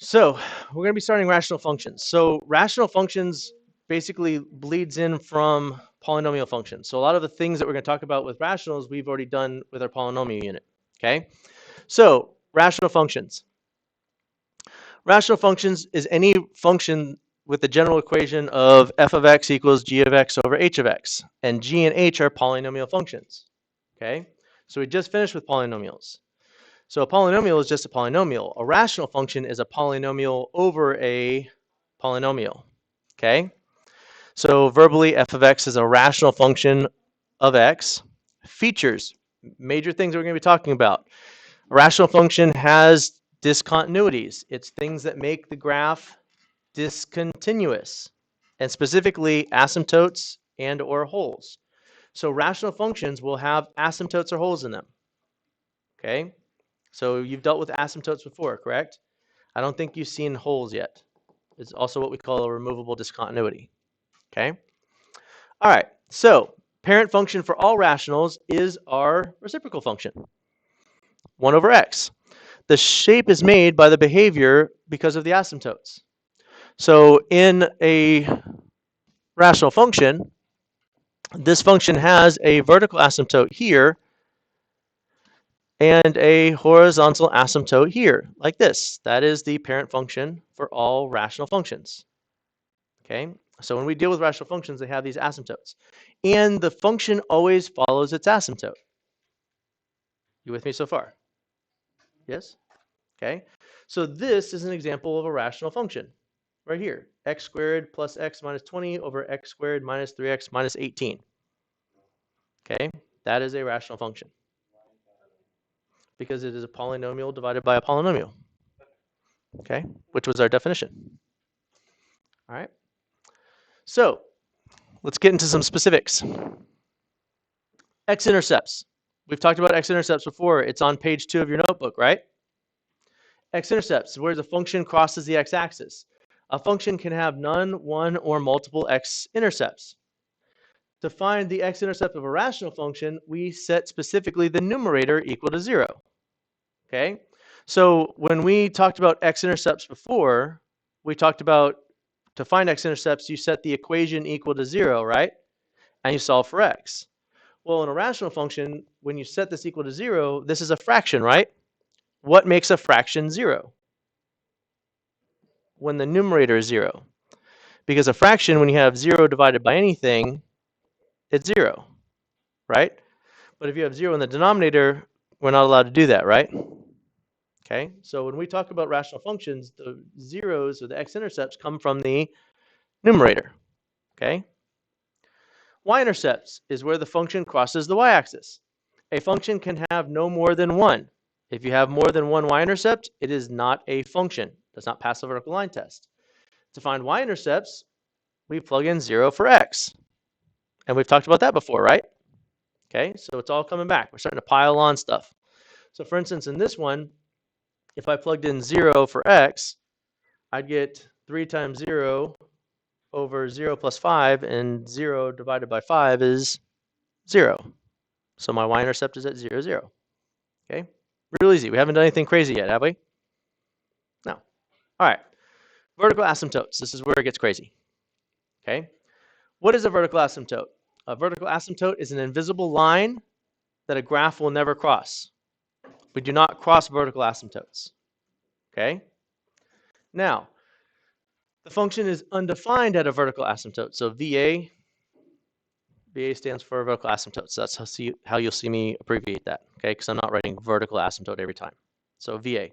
So we're going to be starting rational functions. So rational functions basically bleeds in from polynomial functions. So a lot of the things that we're going to talk about with rationals, we've already done with our polynomial unit. Okay. So rational functions. Rational functions is any function with the general equation of f of x equals g of x over h of x. And g and h are polynomial functions. Okay. So we just finished with polynomials. So a polynomial is just a polynomial. A rational function is a polynomial over a polynomial. Okay? So verbally, f of x is a rational function of x. Features, major things we're going to be talking about. A rational function has discontinuities. It's things that make the graph discontinuous, and specifically asymptotes and or holes. So rational functions will have asymptotes or holes in them. Okay? So you've dealt with asymptotes before, correct? I don't think you've seen holes yet. It's also what we call a removable discontinuity. Okay? All right, so parent function for all rationals is our reciprocal function, 1 over x. The shape is made by the behavior because of the asymptotes. So in a rational function, this function has a vertical asymptote here and a horizontal asymptote here, like this. That is the parent function for all rational functions. Okay, so when we deal with rational functions, they have these asymptotes. And the function always follows its asymptote. You with me so far? Yes? Okay, so this is an example of a rational function right here. X squared plus x minus 20 over x squared minus 3x minus 18. Okay, that is a rational function, because it is a polynomial divided by a polynomial. Okay, which was our definition. All right. So let's get into some specifics. X-intercepts. We've talked about x-intercepts before. It's on page 2 of your notebook, right? X-intercepts, where the function crosses the x-axis. A function can have none, one, or multiple x-intercepts. To find the x-intercept of a rational function, we set specifically the numerator equal to 0. Okay? So when we talked about x-intercepts before, we talked about to find x-intercepts, you set the equation equal to 0, right? And you solve for x. Well, in a rational function, when you set this equal to 0, this is a fraction, right? What makes a fraction 0? When the numerator is 0. Because a fraction, when you have 0 divided by anything, it's 0, right? But if you have 0 in the denominator, we're not allowed to do that, right? Okay, so when we talk about rational functions, the zeros or the x-intercepts come from the numerator. Okay? Y-intercepts is where the function crosses the y-axis. A function can have no more than one. If you have more than one y-intercept, it is not a function. It does not pass the vertical line test. To find y-intercepts, we plug in 0 for x. And we've talked about that before, right? Okay, so it's all coming back. We're starting to pile on stuff. So for instance, in this one, if I plugged in 0 for x, I'd get 3 times 0 over 0 plus 5, and 0 divided by 5 is 0. So my y-intercept is at 0, 0. Okay, real easy. We haven't done anything crazy yet, have we? No. All right, vertical asymptotes. This is where it gets crazy. Okay, what is a vertical asymptote? A vertical asymptote is an invisible line that a graph will never cross. We do not cross vertical asymptotes. Okay, now the function is undefined at a vertical asymptote. So VA stands for vertical asymptote. So that's how you'll see me abbreviate that, okay? Because I'm not writing vertical asymptote every time. So VA.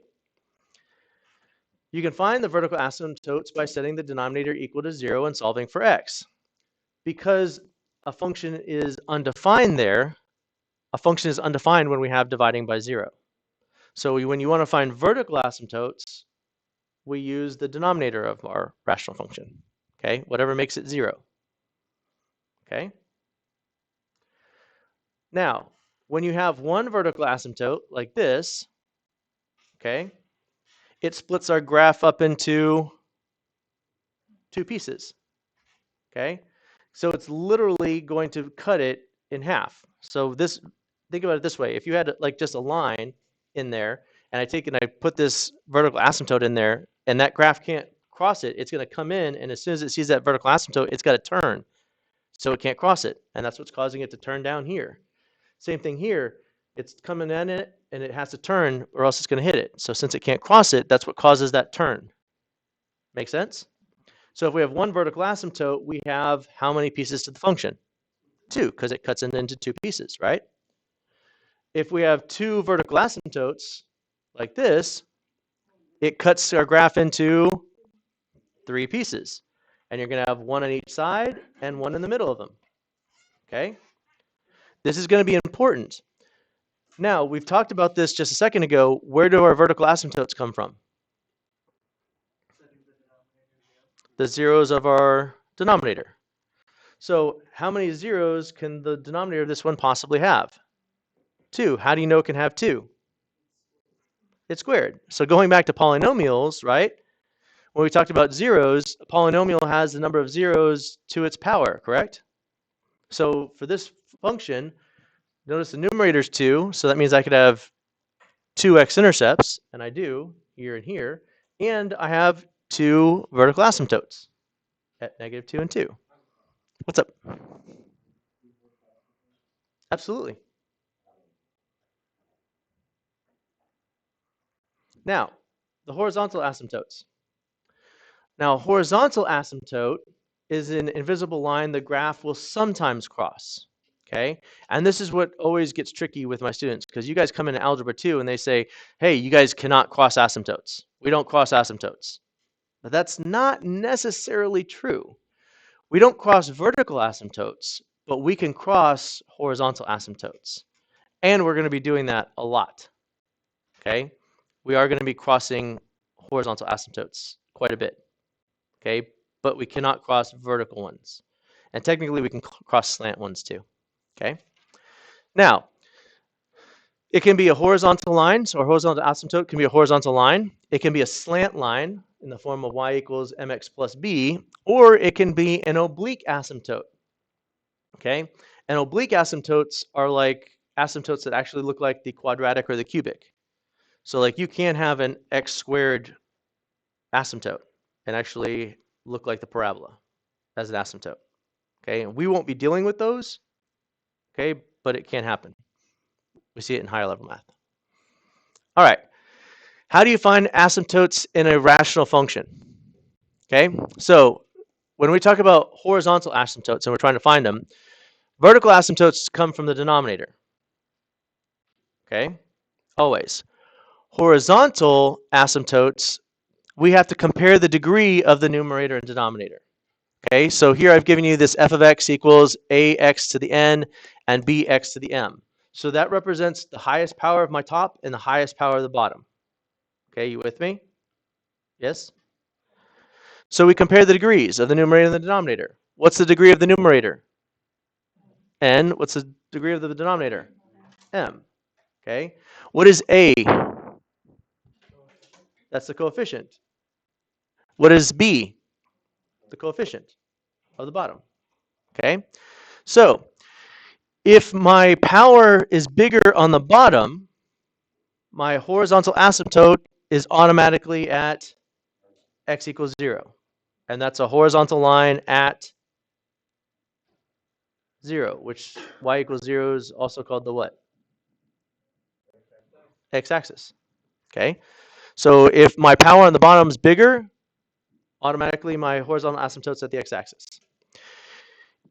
You can find the vertical asymptotes by setting the denominator equal to 0 and solving for x. Because a function is undefined there, a function is undefined when we have dividing by 0. So when you want to find vertical asymptotes, we use the denominator of our rational function, okay? Whatever makes it 0, okay? Now, when you have one vertical asymptote like this, okay, it splits our graph up into 2 pieces, okay? So it's literally going to cut it in half. So this, think about it this way. If you had like just a line in there and I take and I put this vertical asymptote in there, and that graph can't cross it, it's going to come in, and as soon as it sees that vertical asymptote, it's got to turn. So it can't cross it, and that's what's causing it to turn down here. Same thing here. It's coming in it, and it has to turn, or else it's going to hit it. So since it can't cross it, that's what causes that turn. Make sense? So if we have one vertical asymptote, we have how many pieces to the function? 2, because it cuts it into 2 pieces, right? If we have 2 vertical asymptotes, like this, it cuts our graph into 3 pieces. And you're going to have one on each side and one in the middle of them. Okay? This is going to be important. Now, we've talked about this just a second ago. Where do our vertical asymptotes come from? The zeros of our denominator. So how many zeros can the denominator of this one possibly have? 2. How do you know it can have 2? It's squared. So going back to polynomials, right? When we talked about zeros, a polynomial has the number of zeros to its power, correct? So for this function, notice the numerator is 2, so that means I could have 2 x-intercepts, and I do, here and here, and I have 2 vertical asymptotes at -2 and 2. What's up? Absolutely. Now, the horizontal asymptotes. Now, a horizontal asymptote is an invisible line the graph will sometimes cross. Okay, and this is what always gets tricky with my students, because you guys come into Algebra 2 and they say, hey, you guys cannot cross asymptotes. We don't cross asymptotes. But that's not necessarily true. We don't cross vertical asymptotes, but we can cross horizontal asymptotes. And we're going to be doing that a lot. Okay, we are going to be crossing horizontal asymptotes quite a bit. Okay, but we cannot cross vertical ones. And technically, we can cross slant ones too. Okay. Now, it can be a horizontal line, so a horizontal asymptote can be a horizontal line. It can be a slant line in the form of y equals mx plus b, or it can be an oblique asymptote. Okay, and oblique asymptotes are like asymptotes that actually look like the quadratic or the cubic. So like you can have an x squared asymptote and actually look like the parabola as an asymptote. Okay, and we won't be dealing with those. Okay, but it can happen. We see it in higher level math. All right, how do you find asymptotes in a rational function? Okay, so when we talk about horizontal asymptotes and we're trying to find them, vertical asymptotes come from the denominator. Okay, always. Horizontal asymptotes, we have to compare the degree of the numerator and denominator. Okay, so here I've given you this f of x equals ax to the n and bx to the m. So that represents the highest power of my top and the highest power of the bottom. Okay, you with me? Yes? So we compare the degrees of the numerator and the denominator. What's the degree of the numerator? N. What's the degree of the denominator? M. Okay. What is A? That's the coefficient. What is B? The coefficient of the bottom. Okay. So if my power is bigger on the bottom, my horizontal asymptote is automatically at x equals 0. And that's a horizontal line at 0, which y equals 0 is also called the what? X-axis. Okay. So if my power on the bottom is bigger, automatically my horizontal asymptote's at the x-axis.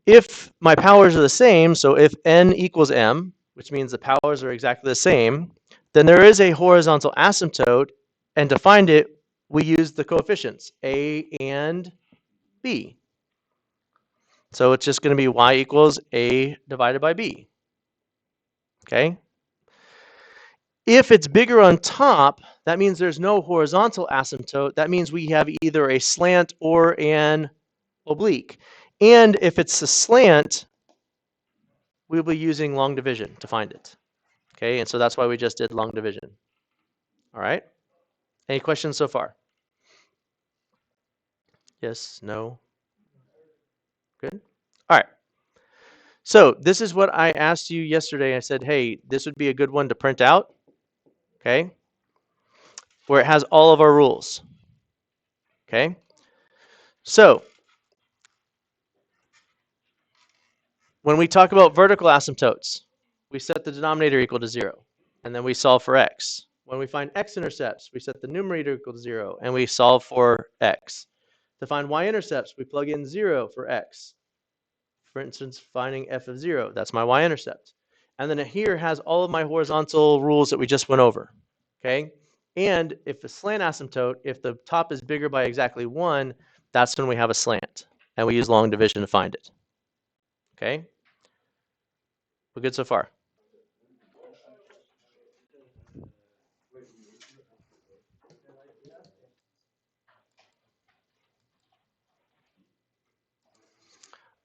If my powers are the same, so if n equals m, which means the powers are exactly the same, then there is a horizontal asymptote, and to find it, we use the coefficients, a and b. So it's just going to be y equals a divided by b. Okay? If it's bigger on top, that means there's no horizontal asymptote. That means we have either a slant or an oblique. And if it's a slant, we'll be using long division to find it. Okay, and so that's why we just did long division. All right? Any questions so far? Yes, no? Good? All right. So this is what I asked you yesterday. I said, hey, this would be a good one to print out. Okay? where it has all of our rules. Okay? So, when we talk about vertical asymptotes, we set the denominator equal to 0, and then we solve for x. When we find x-intercepts, we set the numerator equal to 0, and we solve for x. To find y-intercepts, we plug in 0 for x. For instance, finding f of 0, that's my y-intercept. And then it here has all of my horizontal rules that we just went over. Okay? And if a slant asymptote, if the top is bigger by exactly 1, that's when we have a slant. And we use long division to find it. Okay? We're good so far?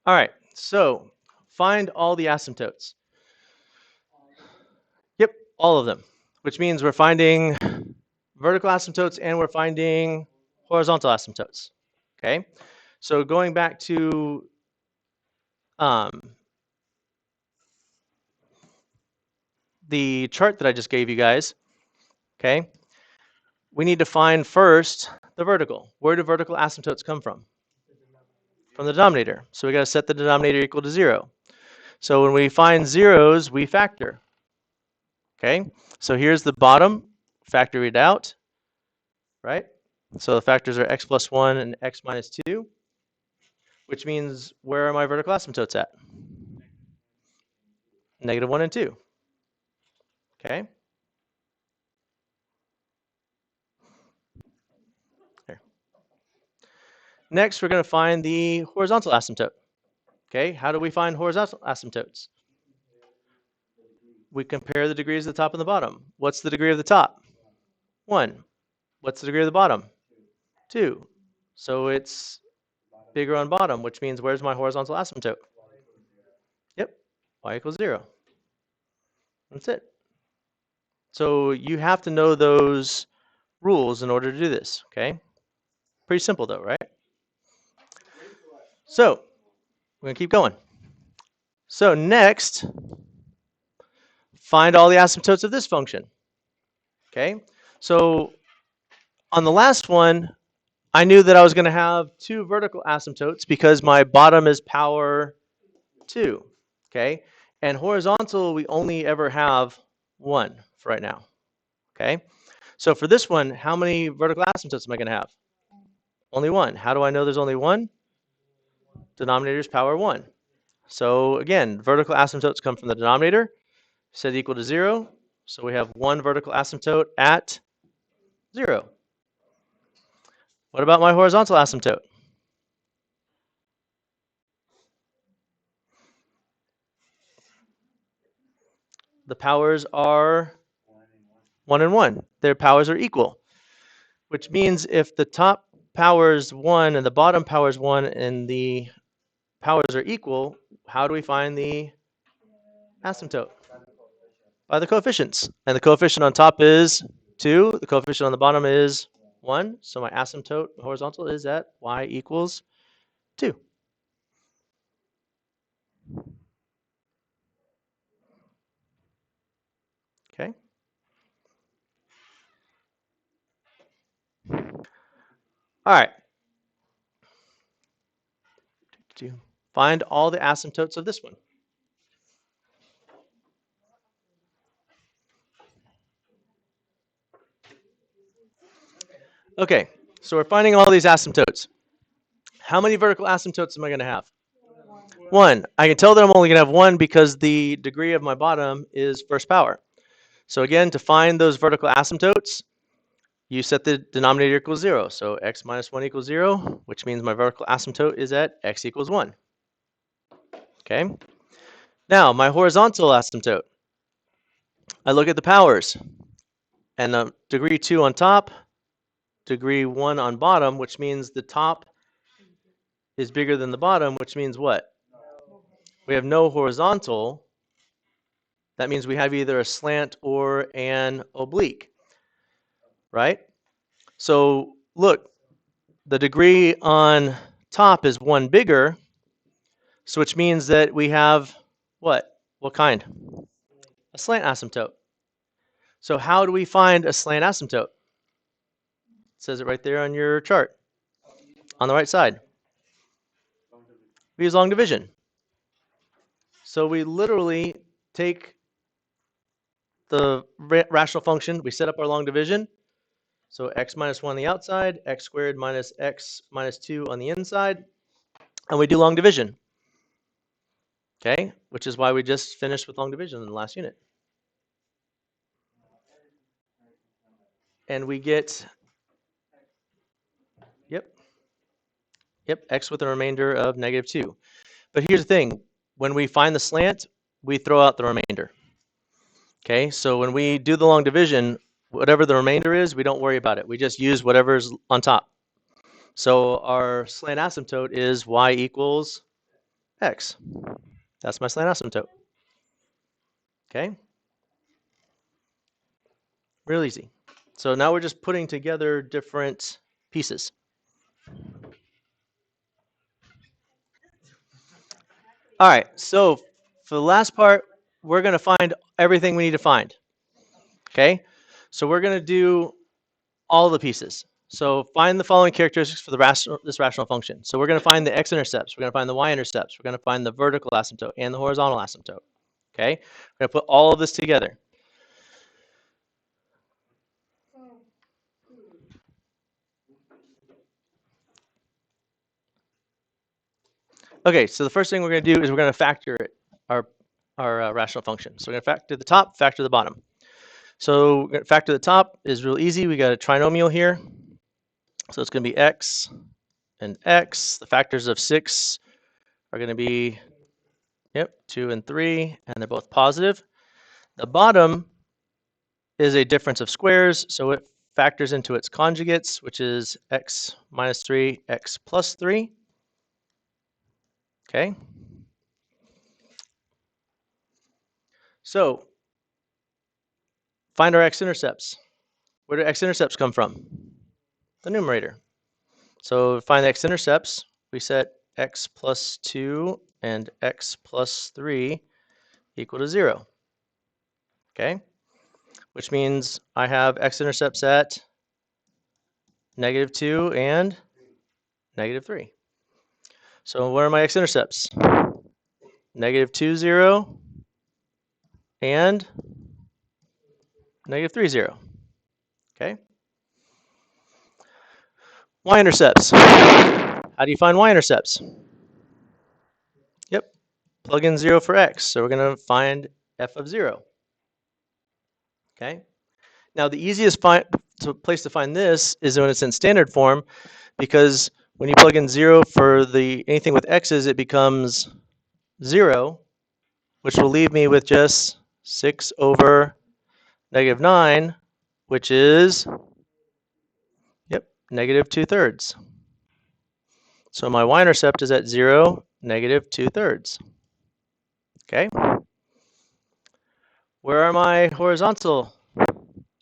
All right, so find all the asymptotes. Yep, all of them, which means we're finding vertical asymptotes and we're finding horizontal asymptotes. Okay, so going back to the chart that I just gave you guys, okay, we need to find first the vertical. Where do vertical asymptotes come from? From the denominator. So we got to set the denominator equal to 0. So when we find zeros, we factor. Okay, so here's the bottom, factor it out, right? So the factors are x plus 1 and x minus 2, which means where are my vertical asymptotes at? Negative 1 and 2. Okay. Here. Next, we're going to find the horizontal asymptote. Okay, how do we find horizontal asymptotes? We compare the degrees of the top and the bottom. What's the degree of the top? 1. What's the degree of the bottom? 2. So it's bigger on bottom, which means where's my horizontal asymptote? Yep, y equals 0. That's it. So you have to know those rules in order to do this, okay? Pretty simple though, right? So we're going to keep going. So next, find all the asymptotes of this function. Okay, so on the last one, I knew that I was going to have 2 vertical asymptotes because my bottom is power 2. Okay, and horizontal, we only ever have 1 for right now. Okay, so for this one, how many vertical asymptotes am I going to have? Only 1. How do I know there's only 1? Denominator is power 1. So again, vertical asymptotes come from the denominator, set equal to 0. So we have 1 vertical asymptote at 0. What about my horizontal asymptote? The powers are 1 and 1. Their powers are equal, which means if the top power is 1 and the bottom power is 1 and the powers are equal, how do we find the asymptote? By the coefficients. And the coefficient on top is 2. The coefficient on the bottom is 1. So my asymptote horizontal is at y equals 2. Okay. All right. Find all the asymptotes of this one. Okay, so we're finding all these asymptotes. How many vertical asymptotes am I going to have? 1. I can tell that I'm only going to have 1 because the degree of my bottom is first power. So again, to find those vertical asymptotes, you set the denominator equals 0. So x minus 1 equals 0, which means my vertical asymptote is at x equals 1. Okay. Now, my horizontal asymptote. I look at the powers. And the degree 2 on top, degree 1 on bottom, which means the top is bigger than the bottom, which means what? We have no horizontal. That means we have either a slant or an oblique, right? So look, the degree on top is 1 bigger, so which means that we have what? What kind? A slant asymptote. So how do we find a slant asymptote? says it right there on your chart on the right side. We use long division. So we literally take the rational function, we set up our long division. So x minus 1 on the outside, x squared minus x minus 2 on the inside, and we do long division. Okay, which is why we just finished with long division in the last unit. And we get, yep, x with a remainder of negative 2. But here's the thing, when we find the slant, we throw out the remainder. Okay, so when we do the long division, whatever the remainder is, we don't worry about it. We just use whatever's on top. So our slant asymptote is y equals x. That's my slant asymptote. Okay, real easy. So now we're just putting together different pieces. All right, so for the last part, we're going to find everything we need to find. Okay, so we're going to do all the pieces. So find the following characteristics for this rational function. So we're going to find the x-intercepts, we're going to find the y-intercepts, we're going to find the vertical asymptote and the horizontal asymptote. Okay, we're going to put all of this together. Okay, so the first thing we're going to do is we're going to factor it, our rational function. So we're going to factor the top, factor the bottom. So factor the top is real easy. We got a trinomial here. So it's going to be x and x. The factors of 6 are going to be, 2 and 3, and they're both positive. The bottom is a difference of squares, so it factors into its conjugates, which is x minus 3, x plus 3. Okay. So find our x-intercepts. Where do x-intercepts come from? The numerator. So to find the x-intercepts, we set x plus 2 and x plus 3 equal to 0. Okay, which means I have x-intercepts at negative 2 and negative 3. So what are my x-intercepts? Negative 2, 0, and negative 3, 0. Okay. Y-intercepts. How do you find y-intercepts? Yep, plug in 0 for x. So we're going to find f of 0. Okay. Now the easiest place to find this is when it's in standard form, because when you plug in 0 for anything with x's, it becomes 0, which will leave me with just 6 over negative 9, which is, negative 2/3. So my y-intercept is at 0, negative 2/3. Okay. Where are my horizontal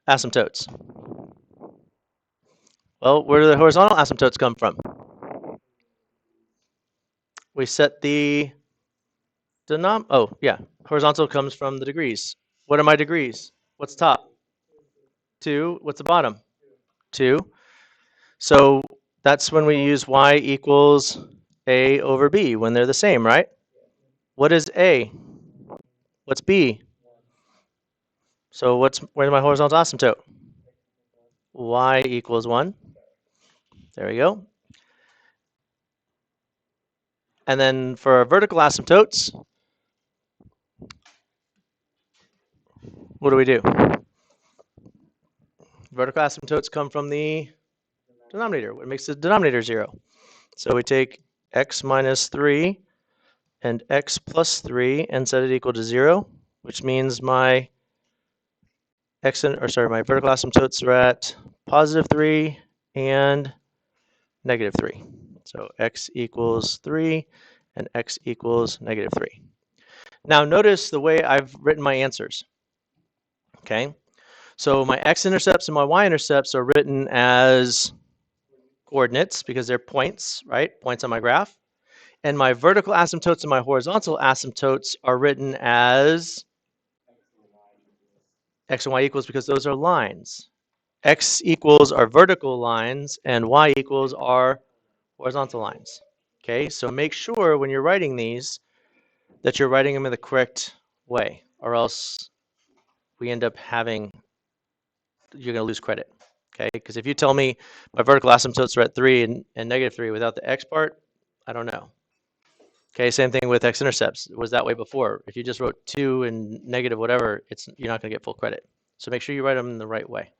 asymptotes? Well, where do the horizontal asymptotes come from? We set the horizontal comes from the degrees. What are my degrees? What's top? 2. What's the bottom? 2. So that's when we use y equals a over b, when they're the same, right? What is a? What's b? So where's my horizontal asymptote? Y equals 1. There we go. And then for our vertical asymptotes, what do? Vertical asymptotes come from the denominator. What makes the denominator 0? So we take x minus 3 and x plus 3 and set it equal to 0, which means my my vertical asymptotes are at positive 3 and negative 3. So x equals 3 and x equals negative 3. Now notice the way I've written my answers. Okay, so my x-intercepts and my y-intercepts are written as coordinates because they're points, right? Points on my graph. And my vertical asymptotes and my horizontal asymptotes are written as x and y equals because those are lines. X equals our vertical lines and Y equals our horizontal lines. Okay, so make sure when you're writing these that you're writing them in the correct way, or else we end up having, you're going to lose credit. Okay, because if you tell me my vertical asymptotes are at 3 and negative 3 without the X part, I don't know. Okay, same thing with x-intercepts. It was that way before. If you just wrote 2 and negative whatever, you're not going to get full credit. So make sure you write them in the right way.